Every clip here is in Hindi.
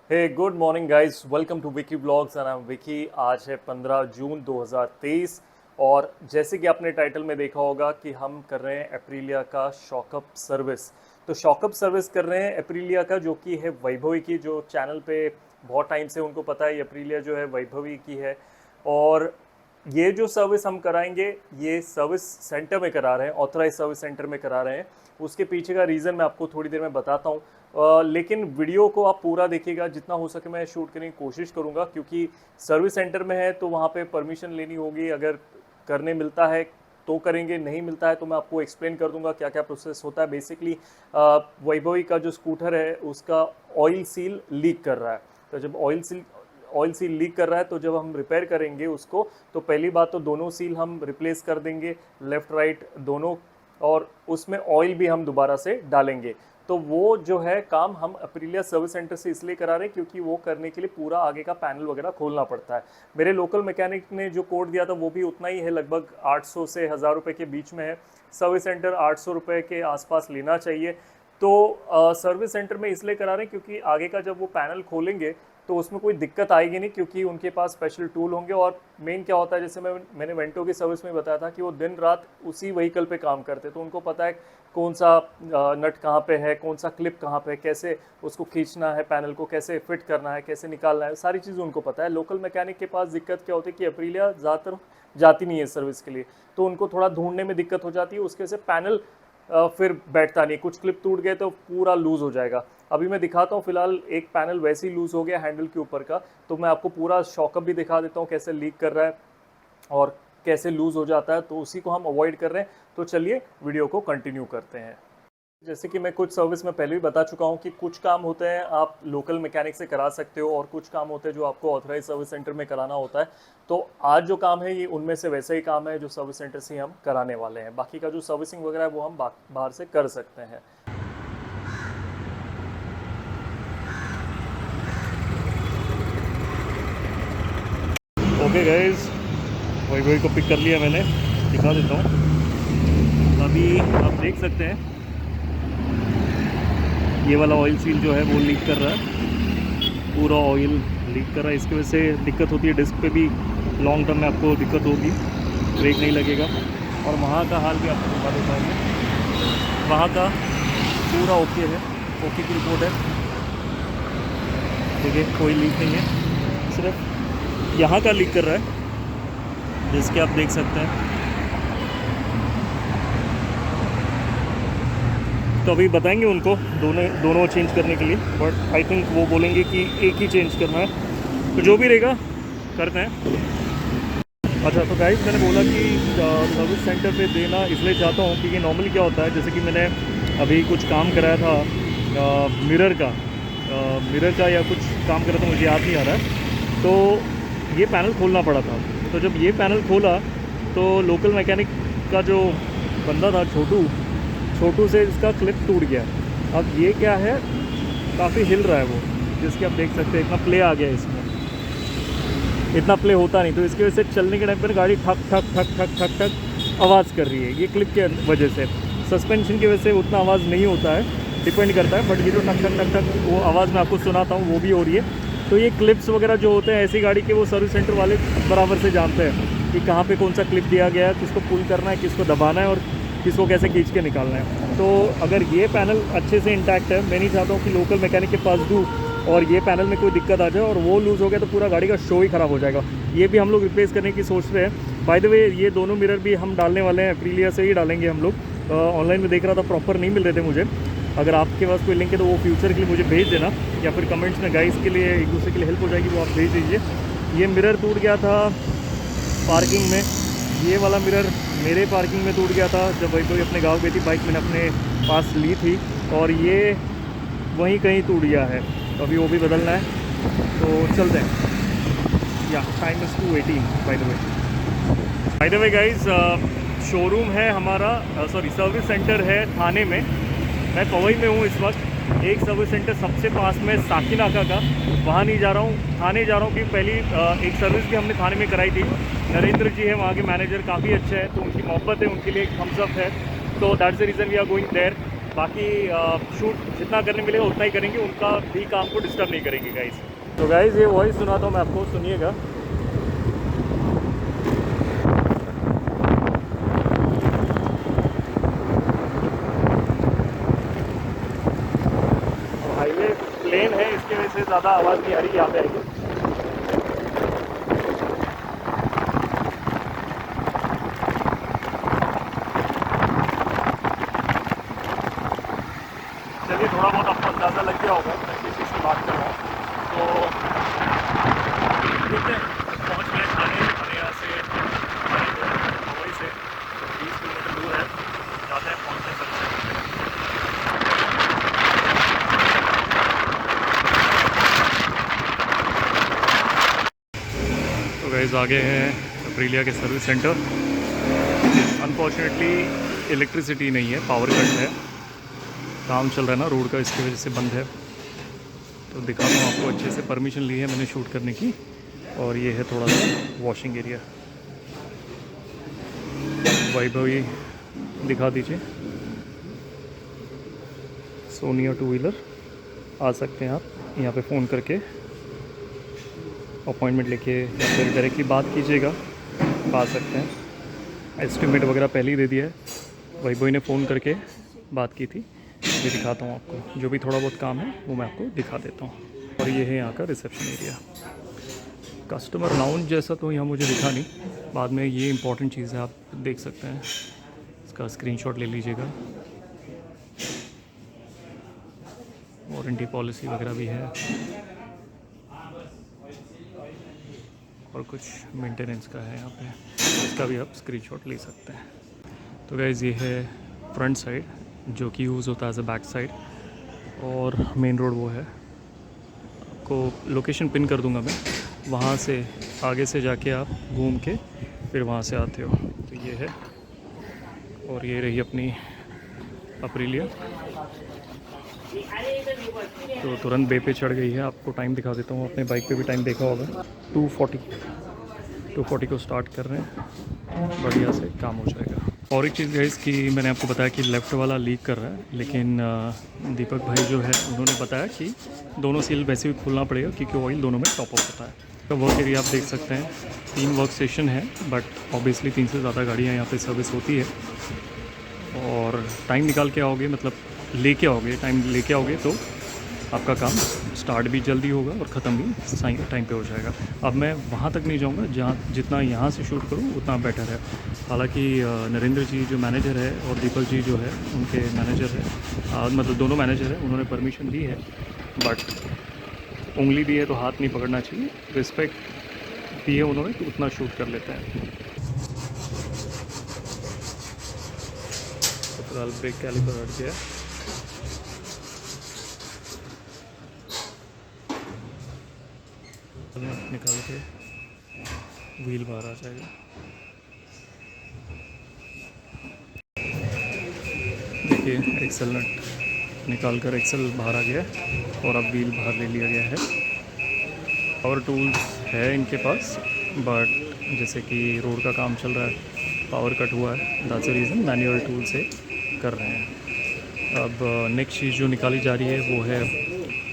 Hey good morning guys, welcome to Vicky blogs and I am Vicky. आज है 15 जून 2023 और जैसे कि आपने टाइटल में देखा होगा कि हम कर रहे हैं एप्रिलिया का शॉकअप सर्विस। तो शॉकअप सर्विस कर रहे हैं एप्रिलिया का, जो कि है वैभवी की। जो चैनल पे बहुत टाइम से उनको पता है एप्रिलिया जो है वैभवी की है। और ये जो सर्विस हम कराएंगे ये सर्विस सेंटर में करा रहे हैं, ऑथराइज सर्विस सेंटर में करा रहे हैं। उसके पीछे का रीज़न मैं आपको थोड़ी देर में बताता हूँ। लेकिन वीडियो को आप पूरा देखिएगा, जितना हो सके मैं शूट करने की कोशिश करूँगा, क्योंकि सर्विस सेंटर में है तो वहाँ पे परमिशन लेनी होगी। अगर करने मिलता है तो करेंगे, नहीं मिलता है तो मैं आपको एक्सप्लेन कर दूंगा क्या क्या प्रोसेस होता है। बेसिकली वैभवी का जो स्कूटर है उसका ऑयल सील लीक कर रहा है। तो जब ऑयल सील लीक कर रहा है तो जब हम रिपेयर करेंगे उसको, तो पहली बात तो दोनों सील हम रिप्लेस कर देंगे, लेफ़्ट राइट दोनों। और उसमें ऑयल भी हम दोबारा से डालेंगे। तो वो जो है काम हम अप्रिलिया सर्विस सेंटर से इसलिए करा रहे हैं क्योंकि वो करने के लिए पूरा आगे का पैनल वगैरह खोलना पड़ता है। मेरे लोकल मैकेनिक ने जो कोड दिया था वो भी उतना ही है, लगभग 800 से 1000 रुपये के बीच में है। सर्विस सेंटर 800 रुपये के आसपास लेना चाहिए। तो सर्विस सेंटर में इसलिए करा रहे हैं क्योंकि आगे का जब वो पैनल खोलेंगे तो उसमें कोई दिक्कत आएगी नहीं, क्योंकि उनके पास स्पेशल टूल होंगे। और मेन क्या होता है, जैसे मैंने वेंटो की सर्विस में बताया था कि वो दिन रात उसी व्हीकल पे काम करते हैं, तो उनको पता है कौन सा नट कहाँ पे है, कौन सा क्लिप कहाँ पे है, कैसे उसको खींचना है, पैनल को कैसे फिट करना है, कैसे निकालना है, सारी चीज़ उनको पता है। लोकल मैकेनिक के पास दिक्कत क्या होती है कि अप्रिलिया ज़्यादातर जाती नहीं है सर्विस के लिए, तो उनको थोड़ा ढूंढने में दिक्कत हो जाती है। उसके वजह से पैनल फिर बैठता नहीं, कुछ क्लिप टूट गए तो पूरा लूज़ हो जाएगा। अभी मैं दिखाता हूँ, फिलहाल एक पैनल वैसे ही लूज़ हो गया हैंडल के ऊपर का, तो मैं आपको पूरा शॉकअप भी दिखा देता हूँ कैसे लीक कर रहा है और कैसे लूज़ हो जाता है। तो उसी को हम अवॉइड कर रहे हैं। तो चलिए वीडियो को कंटिन्यू करते हैं। जैसे कि मैं कुछ सर्विस में पहले भी बता चुका हूँ कि कुछ काम होते हैं आप लोकल मैकेनिक से करा सकते हो और कुछ काम होते हैं जो आपको ऑथराइज सर्विस सेंटर में कराना होता है। तो आज जो काम है ये उनमें से वैसा ही काम है जो सर्विस सेंटर से हम कराने वाले हैं। बाकी का जो सर्विसिंग वगैरह है वो हम बाहर से कर सकते हैं। ओके गाइज, वही को पिक कर लिया मैंने, दिखा देता हूँ। अभी आप देख सकते हैं ये वाला ऑयल सील जो है वो लीक कर रहा है, पूरा ऑयल लीक कर रहा है। इसकी वजह से दिक्कत होती है, डिस्क पे भी लॉन्ग टर्म में आपको दिक्कत होगी, ब्रेक नहीं लगेगा। और वहाँ का हाल भी आपको दिखा देता हूँ मैं। वहाँ का पूरा ओके है, ओके की रिपोर्ट है। देखिए कोई लीक नहीं है, सिर्फ यहाँ का लीक कर रहा है, जिसके आप देख सकते हैं। तो अभी बताएंगे उनको दोनों चेंज करने के लिए, बट आई थिंक वो बोलेंगे कि एक ही चेंज करना है। तो जो भी रहेगा करते हैं। अच्छा, तो गाइस मैंने बोला कि सर्विस सेंटर पे देना इसलिए चाहता हूँ क्योंकि नॉर्मली क्या होता है, जैसे कि मैंने अभी कुछ काम कराया था मिरर का या कुछ काम करा था, मुझे याद नहीं आ रहा है। तो ये पैनल खोलना पड़ा था। तो जब ये पैनल खोला तो लोकल मैकेनिक का जो बंदा था छोटू से इसका क्लिप टूट गया। अब ये क्या है, काफ़ी हिल रहा है वो, जिसके आप देख सकते हैं इतना प्ले आ गया है इसमें। इतना प्ले होता नहीं, तो इसकी वजह से चलने के टाइम पर गाड़ी ठक ठक ठक ठक ठक ठक आवाज़ कर रही है। ये क्लिप के वजह से, सस्पेंशन की वजह से उतना आवाज़ नहीं होता है, डिपेंड करता है। बट ये जो ठक ठक ठक ठक वो आवाज़ मैं आपको सुनाता हूँ वो भी हो रही है। तो ये क्लिप्स वगैरह जो होते हैं ऐसी गाड़ी के, वो सर्विस सेंटर वाले बराबर से जानते हैं कि कहाँ पे कौन सा क्लिप दिया गया है, किसको पुल करना है, किसको दबाना है और किसको कैसे खींच के निकालना है। तो अगर ये पैनल अच्छे से इंटैक्ट है, मैं नहीं चाहता हूँ कि लोकल मैकेनिक के पास दूँ और ये पैनल में कोई दिक्कत आ जाए और वो लूज़ हो गया तो पूरा गाड़ी का शो ही ख़राब हो जाएगा। ये भी हम लोग रिप्लेस करने की सोच रहे हैं। बाय द वे ये दोनों मिरर भी हम डालने वाले हैं, अप्रिलिया से ही डालेंगे हम लोग। ऑनलाइन में देख रहा था प्रॉपर नहीं मिल रहे थे मुझे। अगर आपके पास कोई लिंक है तो वो फ्यूचर के लिए मुझे भेज देना, या फिर कमेंट्स में गाइस के लिए एक दूसरे के लिए हेल्प हो जाएगी, वो आप भेज दीजिए। ये मिरर टूट गया था पार्किंग में, ये वाला मिरर मेरे पार्किंग में टूट गया था जब वही कोई अपने गांव गई थी, बाइक मैंने अपने पास ली थी, और ये वहीं कहीं टूट गया है। तो अभी वो भी बदलना है, तो चलते हैं। या time is 2:18 by the way guys. Showroom है हमारा, सॉरी सर्विस सेंटर है थाने में। मैं पवई में हूँ इस वक्त। एक सर्विस सेंटर सबसे पास में साकिनाका का, वहाँ नहीं जा रहा हूँ, थाने जा रहा हूँ। क्योंकि पहली एक सर्विस भी हमने थाने में कराई थी। नरेंद्र जी है वहाँ के मैनेजर, काफ़ी अच्छे हैं, तो उनकी मोहब्बत है, उनके लिए एक थम्स अप है। तो that's the reason we are going there. बाकी शूट जितना करने मिलेगा उतना ही करेंगे, उनका भी काम को डिस्टर्ब नहीं करेंगे गाइस। तो गाइस ये वॉइस सुनाता हूँ मैं आपको, सुनिएगा। हाईवे प्लेन है, इसकी वजह से ज़्यादा आवाज़ नहीं आ रही यहाँ पे आएगी। चलिए थोड़ा बहुत आपको अंदाज़ा लग गया होगा मैं किस चीज़ की बात कर रहा हूँ। तो ठीक है, पहुँच गए थाने। हमें यहाँ से मुंबई से 20 किलोमीटर दूर है, जाते हैं पहुँचते हैं सबसे। तो गाइस आगे हैं एप्रिलिया के सर्विस सेंटर। अनफॉर्चुनेटली इलेक्ट्रिसिटी नहीं है, पावर कट है, काम चल रहा है ना रोड का, इसकी वजह से बंद है। तो दिखाता हूँ आपको, अच्छे से परमिशन ली है मैंने शूट करने की। और ये है थोड़ा सा वॉशिंग एरिया। वैभवी दिखा दीजिए। सोनिया टू व्हीलर, आ सकते हैं आप यहाँ पे फ़ोन करके अपॉइंटमेंट लेके या फिर डायरेक्टली बात कीजिएगा, आ सकते हैं। एस्टिमेट वगैरह पहले ही दे दिया है, वैभवी ने फ़ोन करके बात की थी। ये दिखाता हूँ आपको, जो भी थोड़ा बहुत काम है वो मैं आपको दिखा देता हूँ। और ये है यहाँ का रिसेप्शन एरिया। कस्टमर लाउंज जैसा तो यहाँ मुझे दिखा नहीं, बाद में ये इंपॉर्टेंट चीज़ है, आप देख सकते हैं। इसका स्क्रीनशॉट ले लीजिएगा। वारंटी पॉलिसी वगैरह भी है और कुछ मेंटेनेंस का है यहाँ पे, इसका भी आप स्क्रीनशॉट ले सकते हैं। तो गाइस ये है फ्रंट साइड जो कि यूज़ होता है एज अ बैक साइड, और मेन रोड वो है। आपको लोकेशन पिन कर दूंगा मैं, वहाँ से आगे से जाके आप घूम के फिर वहाँ से आते हो। तो ये है, और ये रही अपनी अप्रिलिया। तो तुरंत बे पे चढ़ गई है। आपको टाइम दिखा देता हूँ, अपने बाइक पे भी टाइम देखा होगा। 240 को स्टार्ट कर रहे हैं, बढ़िया से काम हो जाएगा। और एक चीज़ गाइस कि मैंने आपको बताया कि लेफ़्ट वाला लीक कर रहा है, लेकिन दीपक भाई जो है उन्होंने बताया कि दोनों सील वैसे भी खोलना पड़ेगा क्योंकि ऑयल दोनों में टॉप अप होता है। तो वर्क एरिया आप देख सकते हैं, 3 वर्क स्टेशन है, बट ऑब्वियसली 3 से ज़्यादा गाड़ियाँ यहाँ पे सर्विस होती है। और टाइम निकाल के आओगे, मतलब लेके आओगे, टाइम लेके आओगे तो आपका काम स्टार्ट भी जल्दी होगा और ख़त्म भी टाइम पे हो जाएगा। अब मैं वहाँ तक नहीं जाऊँगा, जहाँ जितना यहाँ से शूट करूँ उतना बेटर है। हालांकि नरेंद्र जी जो मैनेजर है और दीपक जी जो है उनके मैनेजर है, मतलब दोनों मैनेजर है, उन्होंने परमिशन दी है, बट उंगली दी है तो हाथ नहीं पकड़ना चाहिए। रिस्पेक्ट दी है उन्होंने तो उतना शूट कर लेते हैं। तो फिलहाल ब्रेक कैलिपर हट गया, निकाल के व्हील बाहर आ जाएगा। देखिए एक्सेल नट निकाल कर एक्सेल बाहर आ गया और अब व्हील बाहर ले लिया गया है। पावर टूल्स है इनके पास, बट जैसे कि रोड का काम चल रहा है, पावर कट हुआ है, that's the reason manual tool से कर रहे हैं। अब नेक्स्ट चीज़ जो निकाली जा रही है वो है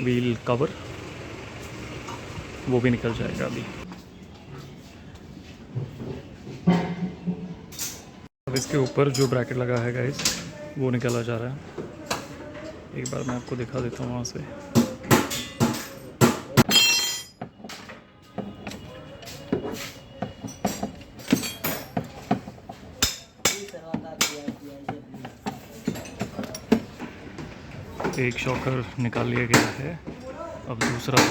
व्हील कवर, वो भी निकल जाएगा अभी। अब इसके ऊपर जो ब्रैकेट लगा है गाइस वो निकाला जा रहा है। एक बार मैं आपको दिखा देता हूँ वहाँ से। एक शॉकर निकाल लिया गया है, अब दूसरा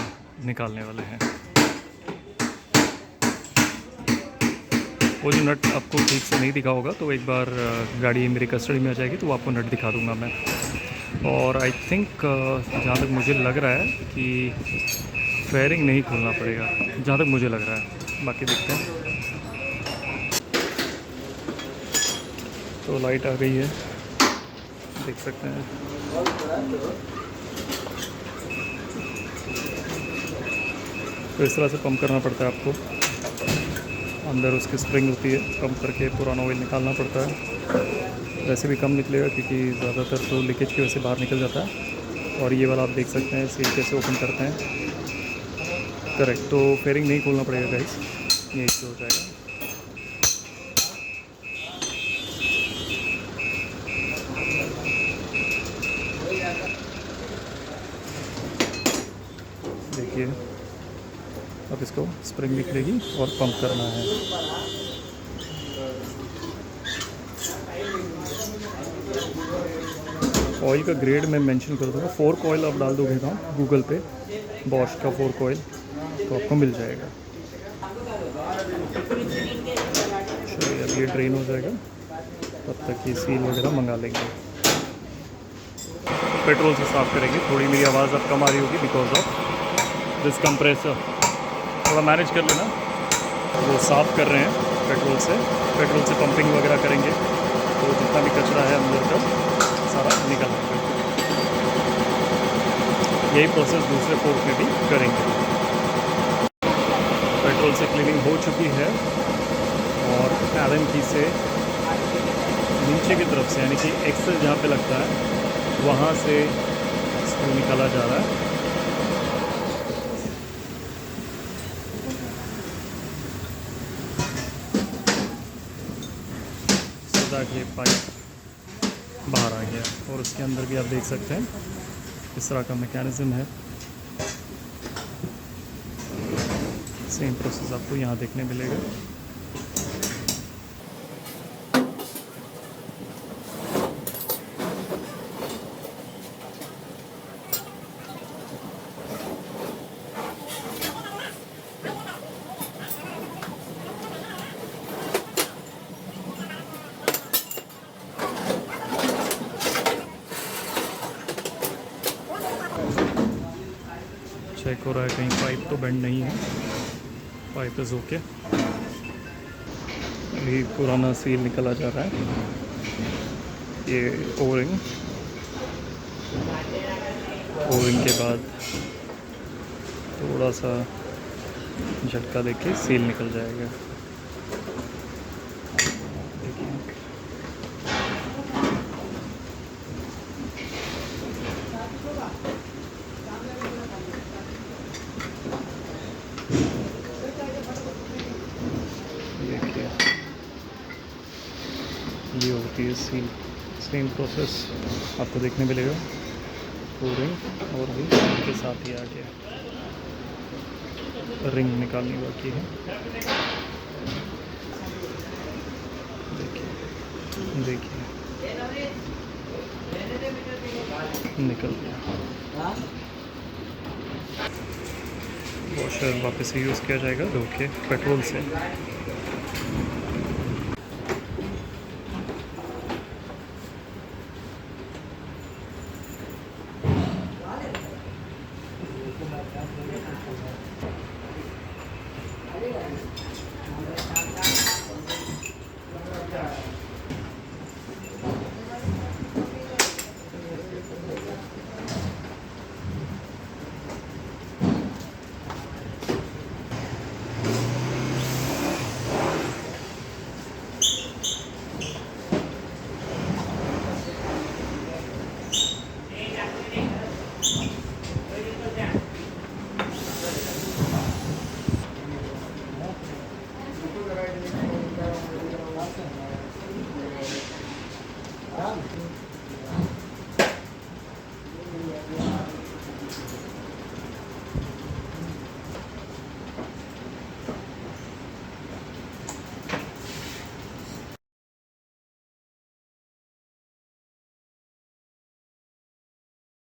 निकालने वाले हैं। वो जो नट आपको ठीक से नहीं दिखा होगा तो एक बार गाड़ी मेरी कस्टडी में आ जाएगी तो आपको नट दिखा दूंगा मैं। और आई थिंक जहाँ तक मुझे लग रहा है कि फेयरिंग नहीं खोलना पड़ेगा, जहाँ तक मुझे लग रहा है, बाकी देखते हैं। तो लाइट आ गई है, देख सकते हैं। तो इस तरह से पंप करना पड़ता है आपको, अंदर उसकी स्प्रिंग होती है, पंप करके पुराना ऑयल निकालना पड़ता है, वैसे भी कम निकलेगा क्योंकि ज़्यादातर तो लीकेज की वजह से बाहर निकल जाता है। और ये वाला आप देख सकते हैं सील कैसे ओपन करते हैं। करेक्ट, तो फेयरिंग नहीं खोलना पड़ेगा गाइस, ये इशू हो जाएगा। देखिए अब इसको स्प्रिंग निकलेगी और पंप करना है। ऑयल का ग्रेड मैं मेंशन कर दूँगा। फोर्क ऑयल आप डाल दोगे ना गूगल पे, बॉश का फोर्क ऑयल, तो आपको मिल जाएगा। चलिए अब ये ड्रेन हो जाएगा, तब तक ये सील वगैरह मंगा लेंगे। पेट्रोल से साफ़ करेंगे। थोड़ी मेरी आवाज़ अब कम आ रही होगी बिकॉज ऑफ दिस कंप्रेसर, थोड़ा मैनेज कर लेना। वो साफ़ कर रहे हैं पेट्रोल से पंपिंग वगैरह करेंगे, तो जितना भी कचरा है अंदर का सारा निकल आएगा। यही प्रोसेस दूसरे फोर्क में भी करेंगे। पेट्रोल से क्लीनिंग हो चुकी है और एलन की से नीचे की तरफ से, यानी कि एक्सेल जहाँ पे लगता है वहाँ से स्क्रू निकाला जा रहा है। ये पाइप बाहर आ गया और उसके अंदर भी आप देख सकते हैं इस तरह का मैकेनिज़्म है। सेम प्रोसेस आपको यहाँ देखने मिलेगा। चेक हो रहा है कहीं पाइप तो बेंड नहीं है, पाइप इज़ ओके। अभी पुराना सील निकला जा रहा है। ये ओरिंग के बाद थोड़ा सा झटका देके सील निकल जाएगा। ये होती है सील। सेम प्रोसेस आपको देखने मिलेगा। ओरिंग और भी के साथ ही आ गया, रिंग निकालनी बाकी है। देखिए निकल गया। वॉशर वापस से यूज़ किया जाएगा धो के पेट्रोल से।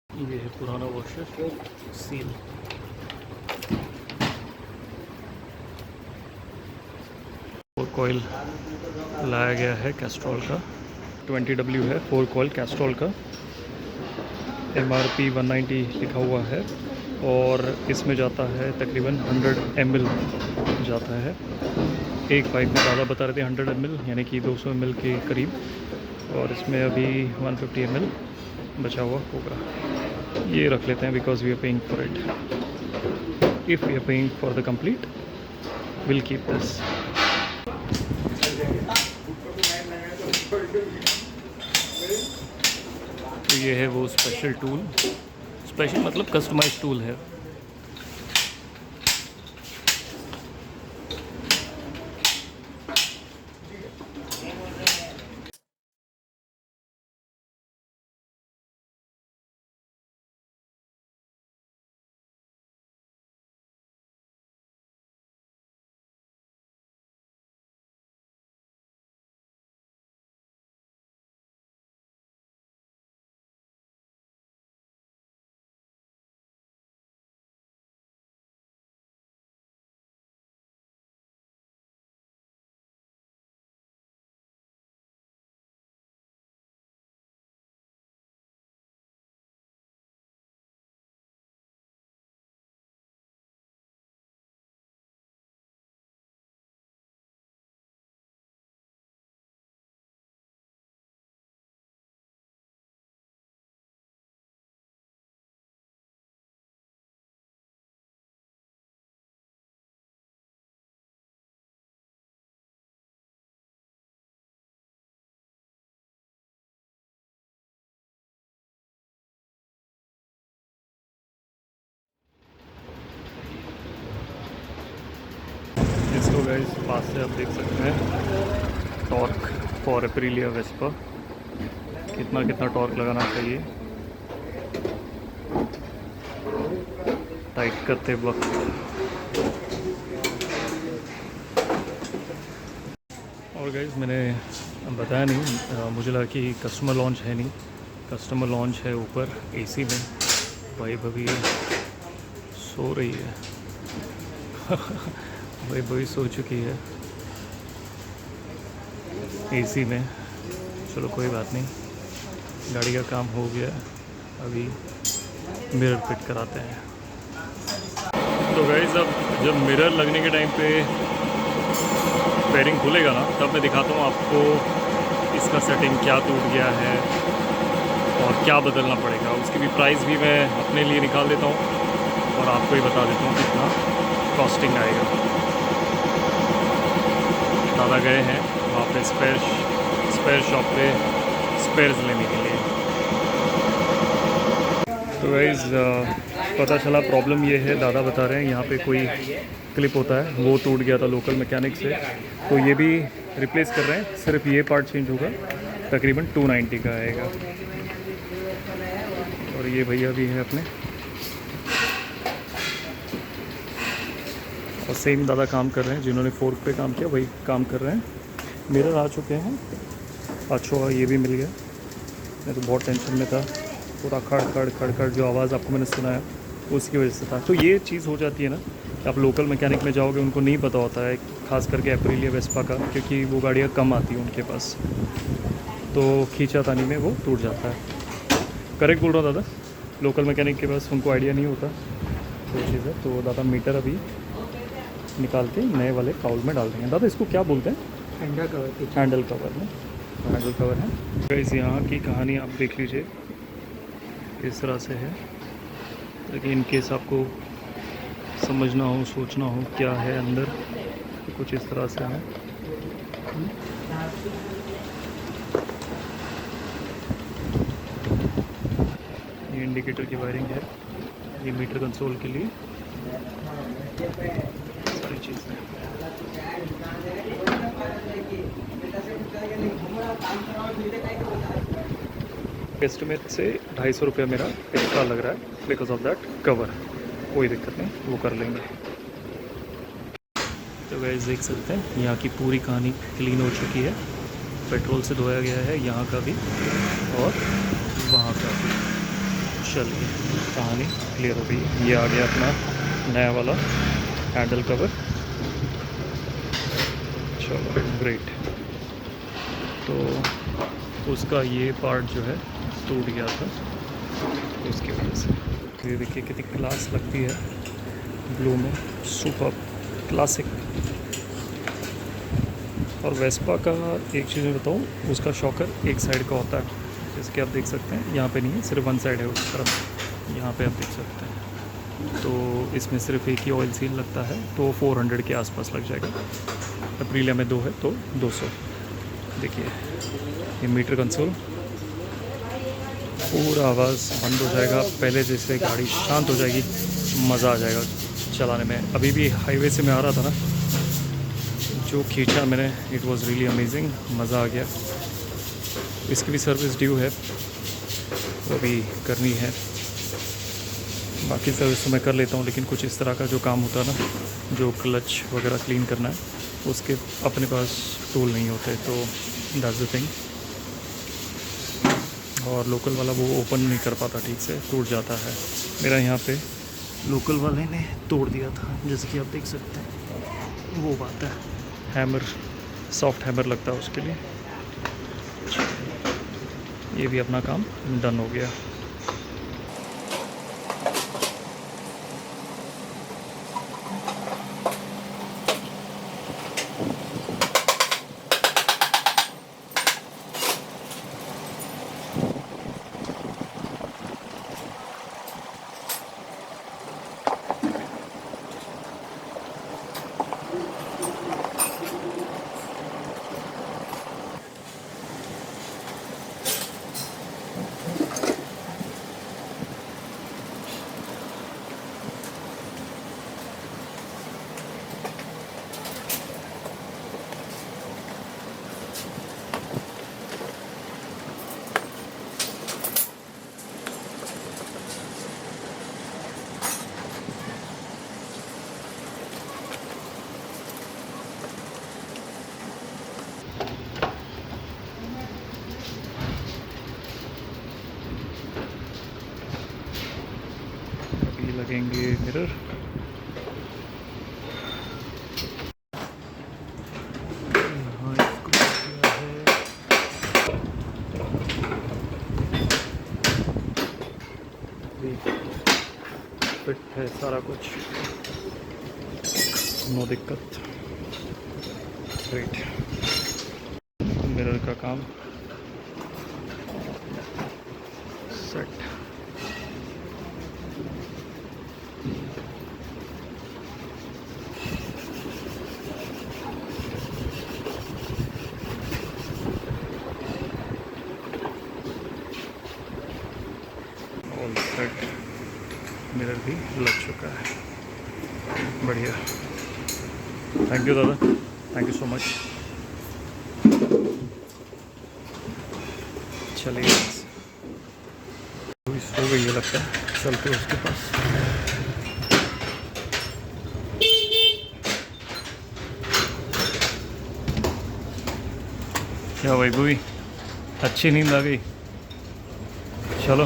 ये है पुराना वॉशर सील। फोर्क ऑयल लाया गया है कैस्ट्रॉल का, 20W है फोर्क ऑयल कैस्ट्रॉल का। MRP 190 लिखा हुआ है और इसमें जाता है तकरीबन 100 ml जाता है। एक पाइप में ज़्यादा बता रहे थे 100 ml, यानी कि 200 ml के करीब, और इसमें अभी 150 ml बचा हुआ होगा। ये रख लेते हैं because we are paying for it. If we are paying for the complete will keep this. ये है वो स्पेशल टूल, स्पेशल मतलब कस्टमाइज टूल है। इसको गाइस पास से आप देख सकते हैं, टॉर्क फॉर एप्रिलिया वेस्पा, कितना कितना टॉर्क लगाना चाहिए टाइट करते वक्त। और गाइस मैंने बताया नहीं, मुझे लगा कि कस्टमर लॉन्च है, नहीं कस्टमर लॉन्च है ऊपर एसी में। भाई भभी सो रही है भाई भभी सो चुकी है एसी में। चलो कोई बात नहीं, गाड़ी का काम हो गया, अभी मिरर फिट कराते हैं। तो गाइस अब जब मिरर लगने के टाइम पे बेयरिंग खुलेगा ना, तब मैं दिखाता हूँ आपको इसका सेटिंग क्या टूट गया है और क्या बदलना पड़ेगा। उसकी भी प्राइस भी मैं अपने लिए निकाल देता हूँ और आपको ही बता देता हूँ कितना कॉस्टिंग आएगा। दादा गए हैं वहाँ पे स्पेयर शॉप पे स्पेयर्स लेने के लिए। तो गाइस पता चला प्रॉब्लम ये है, दादा बता रहे हैं यहाँ पे कोई क्लिप होता है वो टूट गया था लोकल मैकेनिक से, तो ये भी रिप्लेस कर रहे हैं। सिर्फ ये पार्ट चेंज होगा, तकरीबन 290 का आएगा। और ये भैया भी हैं अपने, और सेम दादा काम कर रहे हैं जिन्होंने फोर्क पे काम किया, वही काम कर रहे हैं। मिरर आ चुके हैं, अच्छा ये भी मिल गया। मैं तो बहुत टेंशन में था, पूरा खड़ खड़ खड़ खड़ जो आवाज़ आपको मैंने सुनाया उसकी वजह से था। तो ये चीज़ हो जाती है ना, आप लोकल मैकेनिक में जाओगे उनको नहीं पता होता है, ख़ास करके एप्रिलिया वेस्पा का, क्योंकि वो गाड़ियाँ कम आती हैं उनके पास, तो खींचातानी में वो टूट जाता है। करेक्ट बोल रहा हूँ दादा, लोकल मैकेनिक के पास उनको आइडिया नहीं होता वो चीज़ है। तो दादा मीटर अभी निकाल के नए वाले काउल में डाल देंगे। दादा इसको क्या बोलते हैं? Handle cover. हैंडल कवर में हैंडल कवर है। गाइस यहाँ की कहानी आप देख लीजिए, इस तरह से है, ताकि इन केस आपको समझना हो, सोचना हो क्या है अंदर, तो कुछ इस तरह से है। ये इंडिकेटर की वायरिंग है, ये मीटर कंसोल के लिए सारी चीज़ें। एस्टिमेट से 250 रुपया मेरा एक्स्ट्रा लग रहा है बिकॉज ऑफ दैट कवर। कोई दिक्कत नहीं, वो कर लेंगे। तो गाइस देख सकते हैं यहाँ की पूरी कहानी क्लीन हो चुकी है, पेट्रोल से धोया गया है यहाँ का भी और वहाँ का भी। चलिए कहानी क्लियर हो गई। ये आ गया अपना नया वाला हैंडल कवर। चलो ग्रेट। तो उसका ये पार्ट जो है टूट गया था उसकी वजह से। तो ये देखिए कितनी क्लास लगती है ब्लू में, सुपर क्लासिक। और वेस्पा का एक चीज़ मैं बताऊँ, उसका शॉकर एक साइड का होता है, जैसे कि आप देख सकते हैं यहाँ पे नहीं है, सिर्फ वन साइड है उस तरफ, यहाँ पे आप देख सकते हैं। तो इसमें सिर्फ एक ही ऑयल सील लगता है, तो 400 के आसपास लग जाएगा। अप्रीलिया में 2 है तो 200। देखिए ये मीटर कंसोल पूरा आवाज़ बंद हो जाएगा, पहले जैसे गाड़ी शांत हो जाएगी, मज़ा आ जाएगा चलाने में। अभी भी हाईवे से मैं आ रहा था ना, जो खींचा मैंने, इट वाज रियली अमेजिंग, मज़ा आ गया। इसकी भी सर्विस ड्यू है, वो भी करनी है। बाकी सर्विस तो मैं कर लेता हूँ, लेकिन कुछ इस तरह का जो काम होता है ना, जो क्लच वगैरह क्लीन करना है, उसके अपने पास टूल नहीं होते, तो दैट्स द थिंग। और लोकल वाला वो ओपन नहीं कर पाता ठीक से, टूट जाता है। मेरा यहाँ पे लोकल वाले ने तोड़ दिया था, जैसे कि आप देख सकते हैं। वो बात है, हैमर, सॉफ्ट हैमर लगता है उसके लिए। ये भी अपना काम डन हो गया। अभी लगेंगे मिरर। यहाँ इसको किया है, फिट है सारा कुछ, नो दिक्कत। ग्रेट। मिरर का काम सेट। ऑल सेट, मिरर भी लग चुका है, बढ़िया। थैंक यू दादा, थैंक यू सो मच। चलिए, सो गई है लगता है, चलते उसके पास। क्या भाई बुई, अच्छी नींद आ गई? चलो,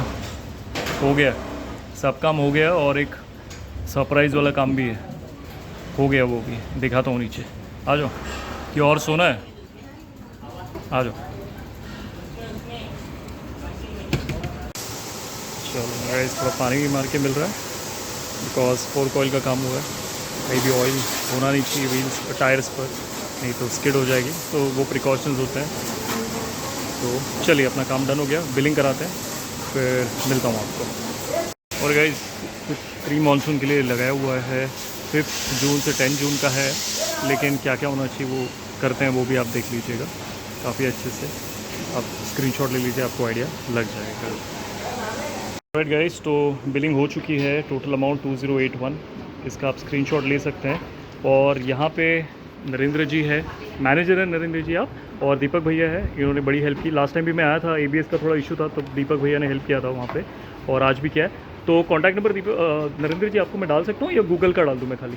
हो गया, सब काम हो गया, और एक सरप्राइज़ वाला काम भी है, हो गया, वो भी दिखाता हूँ नीचे। आ जाओ, कि और सोना है? आ जाओ। चलो गाइस, थोड़ा पानी भी मार के मिल रहा है, बिकॉज फोर्क ऑयल का काम हुआ है। कहीं भी ऑयल होना नहीं चाहिए व्हील्स टायर्स पर, नहीं तो स्किड हो जाएगी, तो वो प्रिकॉशंस होते हैं। तो चलिए, अपना काम डन हो गया, बिलिंग कराते हैं, फिर मिलता हूँ आपको। और गाइस, कुछ प्री मानसून के लिए लगाया हुआ है, 5 जून से 10 जून का है, लेकिन क्या क्या होना चाहिए वो करते हैं, वो भी आप देख लीजिएगा काफ़ी अच्छे से। आप स्क्रीनशॉट ले लीजिए, आपको आइडिया लग जाएगा। राइट गाइस, तो बिलिंग हो चुकी है, टोटल अमाउंट 2081, इसका आप स्क्रीनशॉट ले सकते हैं। और यहाँ पे नरेंद्र जी है, मैनेजर है नरेंद्र जी आप, और दीपक भैया है, इन्होंने बड़ी हेल्प की। लास्ट टाइम भी मैं आया था, एबीएस का थोड़ा इशू था, तो दीपक भैया ने हेल्प किया था वहाँ पे, और आज भी किया है। तो कॉन्टैक्ट नंबर दीपक नरेंद्र जी आपको मैं डाल सकता हूँ, या गूगल का डाल दूँ? मैं खाली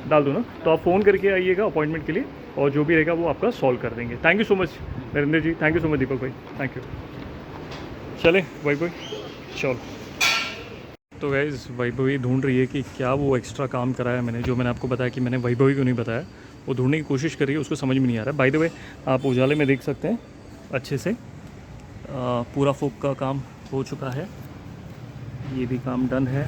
डाल दूँ ना, तो आप फ़ोन करके आइएगा अपॉइंटमेंट के लिए, और जो भी रहेगा वो आपका सॉल्व कर देंगे। Thank you so much Narendra ji, thank you so much Deepak भाई, थैंक यू। चले भाई, चलो। तो गाइज़, वैभवी ढूंढ रही है कि क्या वो एक्स्ट्रा काम कराया मैंने, जो मैंने आपको बताया कि मैंने वैभवी को नहीं बताया, वो ढूंढने की कोशिश कर रही है, उसको समझ में नहीं आ रहा है। बाय द वे, आप उजाले में देख सकते हैं अच्छे से, पूरा फोक का काम हो चुका है, ये भी काम डन है,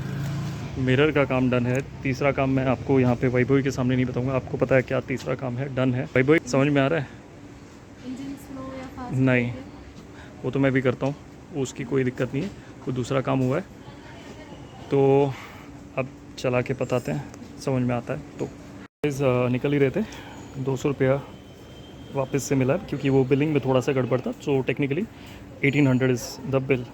मिरर का काम डन है। तीसरा काम मैं आपको यहाँ पे वैभवी के सामने नहीं बताऊँगा, आपको पता है क्या तीसरा काम है, डन है। वैभवी समझ में आ रहा है? नहीं, वो तो मैं भी करता हूँ, उसकी कोई दिक्कत नहीं है, वो दूसरा काम हुआ है, तो अब चला के बताते हैं, समझ में आता है। तो निकल ही रहे थे, 200 रुपया वापस से मिला, क्योंकि वो बिलिंग में थोड़ा सा गड़बड़ था, so technically 1800 is the bill.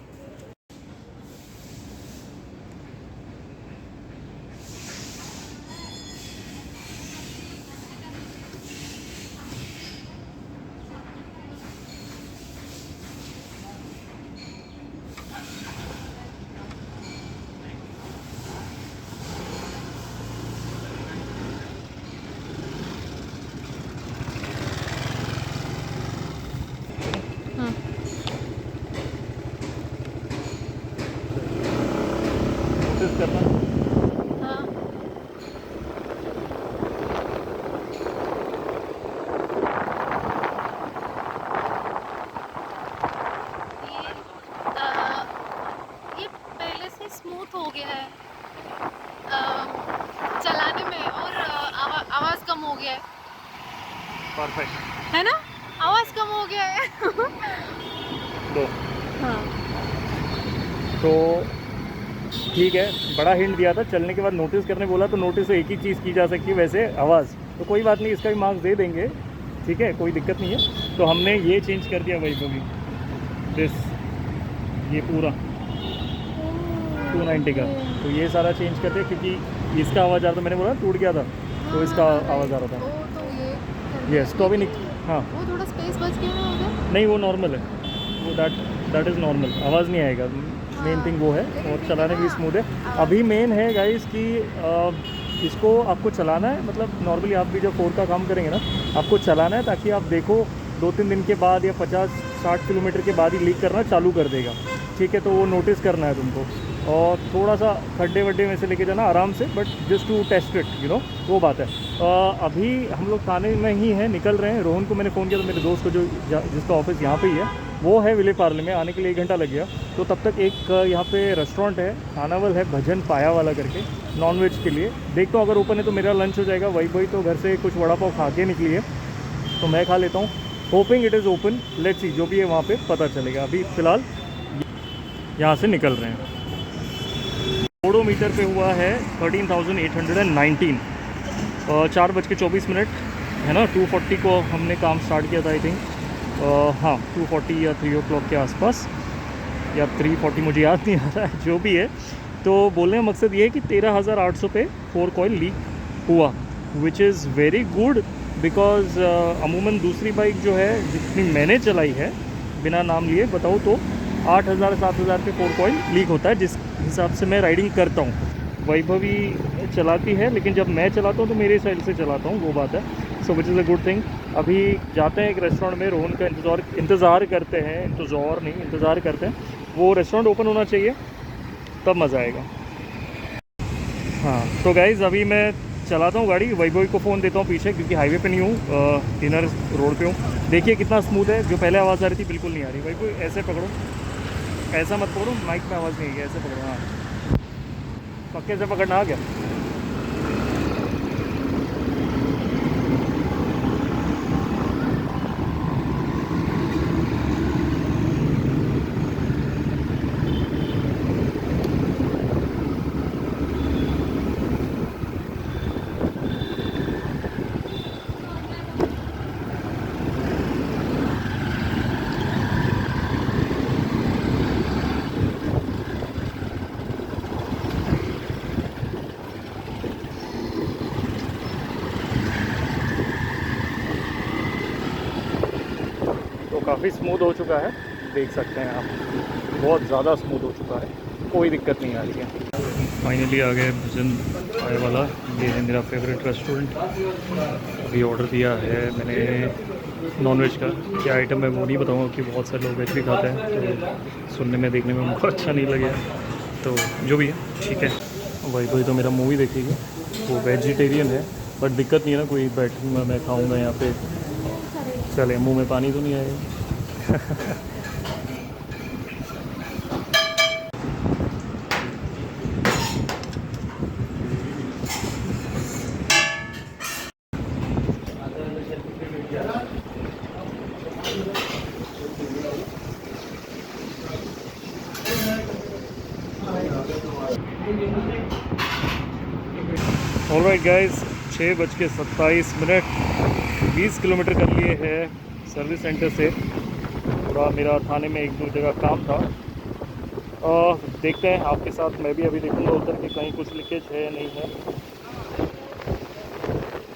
Perfect है ना, आवाज कम हो गया है। दो। हाँ। तो ठीक है, बड़ा हिंट दिया था, चलने के बाद नोटिस करने बोला, तो नोटिस से एक ही चीज़ की जा सकती है वैसे, आवाज़। तो कोई बात नहीं, इसका भी मार्क्स दे देंगे, ठीक है, कोई दिक्कत नहीं है। तो हमने ये चेंज कर दिया वही भी, दिस, ये पूरा 290 का, तो ये सारा चेंज कर दिया क्योंकि इसका आवाज़ आ रहा था, मैंने बोला टूट गया था, तो इसका आवाज़ आ रहा था। तो ये यस, तो अभी हाँ, वो थोड़ा स्पेस बच गया ना उधर। नहीं वो नॉर्मल है, वो दैट इज़ नॉर्मल, आवाज़ नहीं आएगा, मेन थिंग वो है, और चलाने भी स्मूथ है। अभी मेन है गाइस कि इसको आपको चलाना है, मतलब नॉर्मली आप भी जब 4 का काम करेंगे ना, आपको चलाना है ताकि आप देखो 2-3 दिन के बाद या 50-60 किलोमीटर के बाद ही लीक करना चालू कर देगा, ठीक है। तो वो नोटिस करना है तुमको, और थोड़ा सा खड्डे वड्डे में से लेके जाना आराम से, but just to test it, you know, वो बात है। अभी हम लोग थाने में ही हैं, निकल रहे हैं। रोहन को मैंने फ़ोन किया, तो मेरे दोस्त को जो जिसका ऑफिस यहाँ पे ही है, वो है विले पार्ले में, आने के लिए 1 घंटा लग गया। तो तब तक एक यहाँ पे रेस्टोरेंट है, खानावल है, भजन पाया वाला करके, नॉनवेज के लिए। देखता हूँ अगर ओपन है तो मेरा लंच हो जाएगा। वही तो घर से कुछ वड़ा पाव खा के निकली है, तो मैं खा लेता हूँ। Hopping it is open, let's see, जो भी है वहाँ पे पता चलेगा। अभी फ़िलहाल यहाँ से निकल रहे हैं। ओडोमीटर पे हुआ है 13,819, 4:24 है ना। 2:40 को हमने काम स्टार्ट किया था, आई थिंक, हाँ 2:40 या 3 o'clock के आसपास, या 3:40, मुझे याद नहीं आ रहा है, जो भी है। तो बोलने का मकसद ये है कि 13,800 पे 4 कॉइल लीक हुआ, which is very good, because अमूमन दूसरी बाइक जो है जितनी मैंने चलाई है, बिना नाम लिए बताऊँ तो 8,000-7,000 पे 4 कॉइल लीक होता है, जिस हिसाब से मैं राइडिंग करता हूँ। वैभवी चलाती है, लेकिन जब मैं चलाता हूँ तो मेरे साइड से चलाता हूँ, वो बात है। So which is a good thing. अभी जाते हैं एक रेस्टोरेंट में, रोहन का इंतज़ार करते हैं, इंतज़ार करते हैं। वो रेस्टोरेंट ओपन होना चाहिए, तब मज़ा आएगा। हाँ, तो गाइज़ अभी मैं चलाता हूँ गाड़ी, वैभवी को फ़ोन देता हूँ पीछे, क्योंकि हाईवे पे नहीं हूँ, इनर रोड पे हूँ। देखिए कितना स्मूथ है, जो पहले आवाज़ आ रही थी बिल्कुल नहीं आ रही। वैभवी ऐसे पकड़ो, ऐसा मत पकड़ो, माइक में आवाज़ नहीं आएगी, ऐसे पकड़ो, हाँ पक्के से पकड़ना, आ गया। काफ़ी स्मूथ हो चुका है, देख सकते हैं आप, बहुत ज़्यादा स्मूथ हो चुका है, कोई दिक्कत नहीं आ रही है। फाइनली आ गए भजन पाए वाला, ये है मेरा फेवरेट रेस्टोरेंट। अभी ऑर्डर दिया है मैंने नॉनवेज का, क्या आइटम है वो नहीं बताऊँगा, कि बहुत सारे लोग वेज भी खाते हैं, तो सुनने में देखने में उनको अच्छा नहीं लगे, तो जो भी है ठीक है। वही तो मेरा मूवी देखेगी, वो वेजिटेरियन है, बट दिक्कत नहीं है ना, कोई बैठूँगा मैं खाऊँगा यहाँ पे, चले मुंह में पानी तो नहीं आएगा। ऑलराइट गाइस, 6:27, 20 किलोमीटर कर लिए हैं सर्विस सेंटर से। थोड़ा मेरा थाने में 1-2 जगह काम था, देखते हैं आपके साथ, मैं भी अभी देखूंगा उधर कि कहीं कुछ लीकेज है या नहीं है।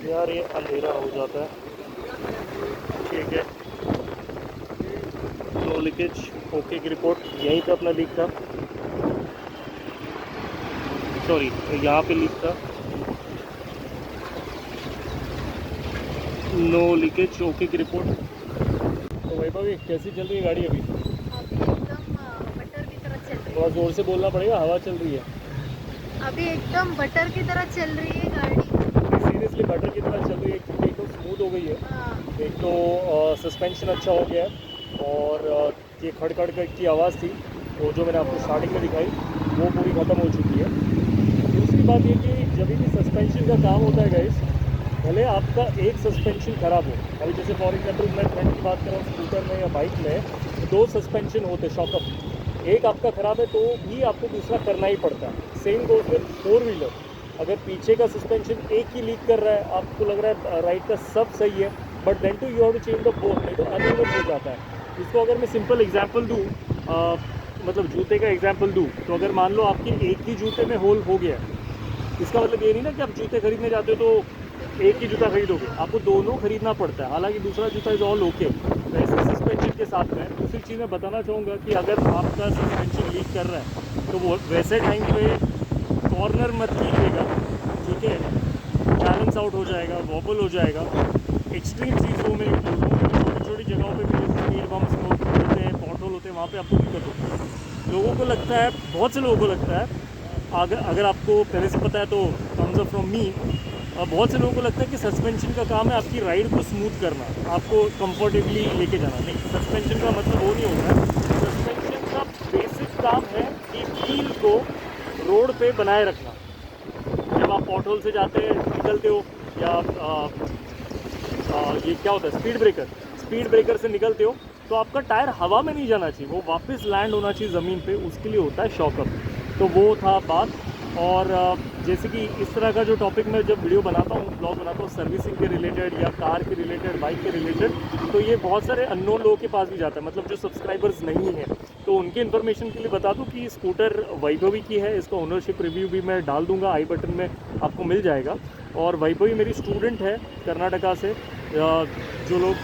यार ये अंधेरा हो जाता है, ठीक है। नो लीकेज, ओके की रिपोर्ट, यहीं पे अपना लीक था, सॉरी यहाँ पे लीक था, नो लीकेज, ओके की रिपोर्ट। तो वैभवी कैसी चल रही है गाड़ी अभी? एकदम बटर की तरह चल रही थोड़ा ज़ोर से बोलना पड़ेगा, हवा चल रही है। अभी एकदम बटर की तरह चल रही है गाड़ी, सीरियसली बटर की तरह चल रही है, क्योंकि एक तो स्मूथ हो गई है, हाँ। एक तो सस्पेंशन अच्छा हो गया है, और ये खड़खड़ की आवाज़ थी वो जो मैंने आपको स्टार्टिंग में दिखाई, वो पूरी ख़त्म हो चुकी है। दूसरी बात ये कि जब भी सस्पेंशन का काम होता है गाइस, भले आपका एक सस्पेंशन ख़राब हो, अभी जैसे फॉर एग्जाम्पल मैं फ्रेंड की बात कर रहा हूँ, स्कूटर में या बाइक में 2 सस्पेंशन होते शॉकअप, एक आपका ख़राब है तो भी आपको दूसरा करना ही पड़ता है। सेम गोज़ विद 4 व्हीलर, अगर पीछे का सस्पेंशन एक ही लीक कर रहा है, आपको लग रहा है राइट का सब सही है, but then to you have to change the both, नहीं तो अनइवन हो जाता है। इसको अगर मैं सिंपल एग्जांपल दूँ, मतलब जूते का एग्जांपल दूँ, तो अगर मान लो आपके एक ही जूते में होल हो गया, इसका मतलब ये नहीं ना कि आप जूते खरीदने जाते हो तो एक ही जूता खरीदोगे, आपको दोनों खरीदना पड़ता है। हालांकि दूसरा जूता इज़ ऑल ओके। वैसे सस्पेंशन के साथ में दूसरी चीज़ मैं बताना चाहूँगा कि अगर आपका सस्पेंशन लीक कर रहा है तो वो वैसे टाइम पे कॉर्नर मत कीजिएगा, ठीक है, बैलेंस आउट हो जाएगा, वॉबल हो जाएगा। एक्सट्रीम चीज़ों में छोटी छोटी जगहों पे भी जैसे स्पीड बम्प्स होते हैं, पॉट होल होते हैं, वहाँ पे आपको दिक्कत होती है। लोगों को लगता है, बहुत से लोगों को लगता है, अगर आपको पहले से पता है तो थम्स अप फ्रॉम मी, बहुत से लोगों को लगता है कि सस्पेंशन का काम है आपकी राइड को स्मूथ करना, आपको कंफर्टेबली लेके जाना। नहीं, सस्पेंशन का मतलब वो नहीं होता है। सस्पेंशन का बेसिक काम है कि व्हील को रोड पे बनाए रखना। जब आप पॉट होल से जाते निकलते हो या ये क्या होता है, स्पीड ब्रेकर से निकलते हो, तो आपका टायर हवा में नहीं जाना चाहिए, वो वापस लैंड होना चाहिए ज़मीन पे, उसके लिए होता है शॉकअप। तो वो था बात। और जैसे कि इस तरह का जो टॉपिक मैं जब वीडियो बनाता हूँ, ब्लॉग बनाता हूँ सर्विसिंग के रिलेटेड या कार के रिलेटेड, बाइक के रिलेटेड, तो ये बहुत सारे अननोन लोगों के पास भी जाता है, मतलब जो सब्सक्राइबर्स नहीं हैं। तो उनके इन्फॉर्मेशन के लिए बता दूं कि स्कूटर वैभवी की है, इसका ओनरशिप रिव्यू भी मैं डाल दूंगा, आई बटन में आपको मिल जाएगा। और वैभवी मेरी स्टूडेंट है कर्नाटका से। जो लोग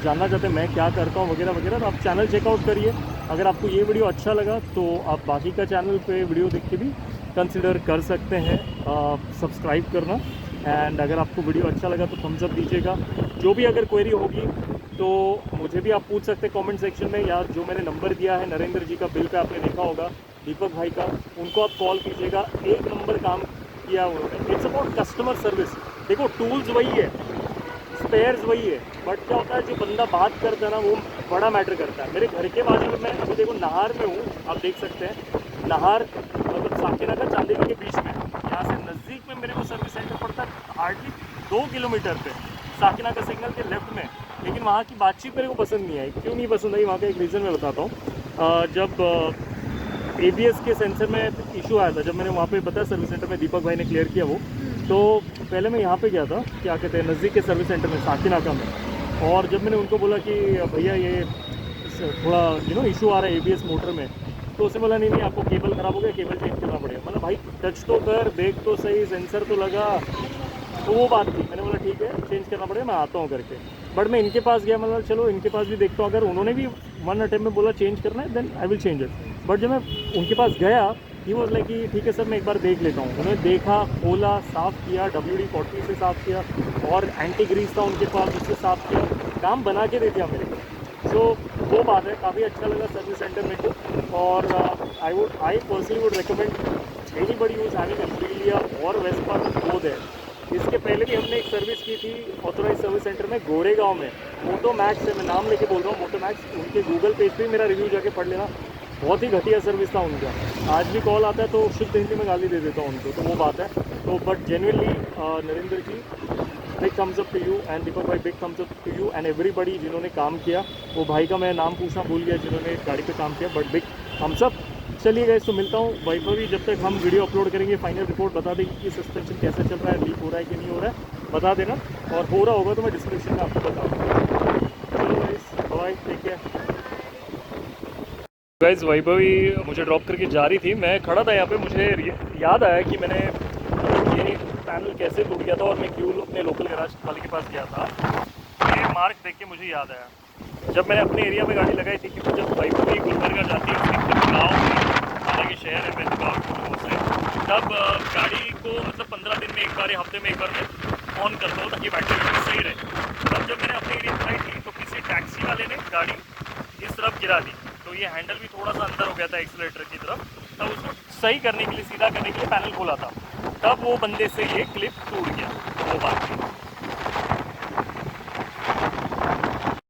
जानना चाहते हैं मैं क्या करता हूँ वगैरह वगैरह, तो आप चैनल चेकआउट करिए। अगर आपको ये वीडियो अच्छा लगा तो आप बाकी का चैनल पे वीडियो देख के भी कंसिडर कर सकते हैं सब्सक्राइब करना। एंड अगर आपको वीडियो अच्छा लगा तो थम्स अप दीजिएगा। जो भी अगर क्वेरी होगी तो मुझे भी आप पूछ सकते हैं कमेंट सेक्शन में, या जो मैंने नंबर दिया है नरेंद्र जी का, बिल पे आपने देखा होगा, दीपक भाई का, उनको आप कॉल कीजिएगा। एक नंबर काम किया उन्होंने। It's about customer service. देखो टूल्स वही है, स्पेयर्स वही है, बट क्या होता है जो बंदा बात करता है ना वो बड़ा मैटर करता है। मेरे घर के बाजू में, मैं अभी देखो नाहर में हूँ, आप देख सकते हैं नाहर मतलब साकेनगर चांदेली के बीच में, यहाँ से नज़दीक में मेरे को सर्विस सेंटर पड़ता है हार्डली 2 किलोमीटर पे, साकेनगर सिग्नल के लेफ्ट में। लेकिन वहाँ की बातचीत मेरे को पसंद नहीं आई। क्यों नहीं पसंद आई, वहाँ का एक रीज़न मैं बताता हूँ। जब ABS के सेंसर में इशू आया था, जब मैंने वहाँ पे बताया सर्विस सेंटर में, दीपक भाई ने क्लियर किया वो, तो पहले मैं यहाँ पे गया था, क्या कहते हैं, नज़दीक के सर्विस सेंटर में साकेनाका में। और जब मैंने उनको बोला कि भैया ये थोड़ा इशू आ रहा है ABS मोटर में, तो उसने बोला नहीं आपको केबल ख़राब हो गया, केबल चेंज करना पड़ेगा। मतलब भाई टच तो कर, देख तो सही, सेंसर तो लगा। तो वो बात थी, मैंने बोला ठीक है चेंज करना पड़ेगा, मैं आता हूँ करके। बट मैं इनके पास गया, मतलब चलो इनके पास भी देखता हूँ, अगर उन्होंने भी 1 अटेम्प्ट में बोला चेंज करना है then I will change it. But जब मैं उनके पास गया, ही वॉज लाइक कि ठीक है सर मैं एक बार देख लेता हूँ। उन्होंने देखा, खोला, साफ़ किया, WD-40 से साफ़ किया, और एंटी ग्रीस था उनके पास, उससे साफ़ किया, काम बना के दे दिया मेरे को। सो वो बात है, काफ़ी अच्छा लगा सर्विस सेंटर मेरे को। और I personally would recommend anybody who is having Aprilia और वेस्पा टू गो देयर। इसके पहले भी हमने एक सर्विस की थी ऑथोराइज सर्विस सेंटर में गोरेगांव में, मोटोमैक्स है, मैं नाम लेके बोल रहा हूँ मोटोमैक्स। उनके गूगल पेज पे मेरा रिव्यू जाके पढ़ लेना, बहुत ही घटिया सर्विस था उनका। आज भी कॉल आता है तो शुद्ध हिंदी में गाली दे देता हूँ उनको, तो वो बात है। तो but genuinely Narendra ji, big thumbs up to you, and Deepak भाई big thumbs up to you and everybody जिन्होंने काम किया। वो भाई का मैं नाम पूछना भूल गया जिन्होंने गाड़ी पे काम किया, बट बिग थम्स अप। चलिए गाइस, तो मिलता हूँ वैभवी, जब तक हम वीडियो अपलोड करेंगे फाइनल रिपोर्ट बता देंगे कि सस्पेंशन कैसा चल रहा है, लीक हो रहा है कि नहीं हो रहा है, बता देना। और हो रहा होगा तो मैं डिस्क्रिप्शन में आपको बता दूँगा। चलो guys, bye, take care. Guys, Vaibhavi मुझे ड्रॉप करके जा रही थी, मैं खड़ा था यहाँ पे, मुझे याद आया कि मैंने ये पैनल कैसे टूट गया था, और मैं क्यों अपने लोकल गैराज वाले के पास गया था। ये मार्क देख के मुझे याद आया, जब मैंने अपने एरिया में गाड़ी लगाई थी, क्योंकि जब वैभवी गुलबर्गा जाती है उसके गाँव में, हालांकि शहर है बेंगाल से, तब गाड़ी को मतलब 15 दिन में एक बार या हफ्ते में एक बार मैं ऑन करता हूँ ताकि बैटरी सही रहे। तब जब मैंने अपने एरिया में लगाई थी तो किसी टैक्सी वाले ने गाड़ी इस तरफ गिरा दी, तो ये हैंडल भी थोड़ा सा अंदर हो गया था एक्सीलरेटर की तरफ, तब उसको सही करने के लिए, सीधा करने के लिए पैनल खोला था, तब वो बंदे से ये क्लिप टूट गया। वो बात थी।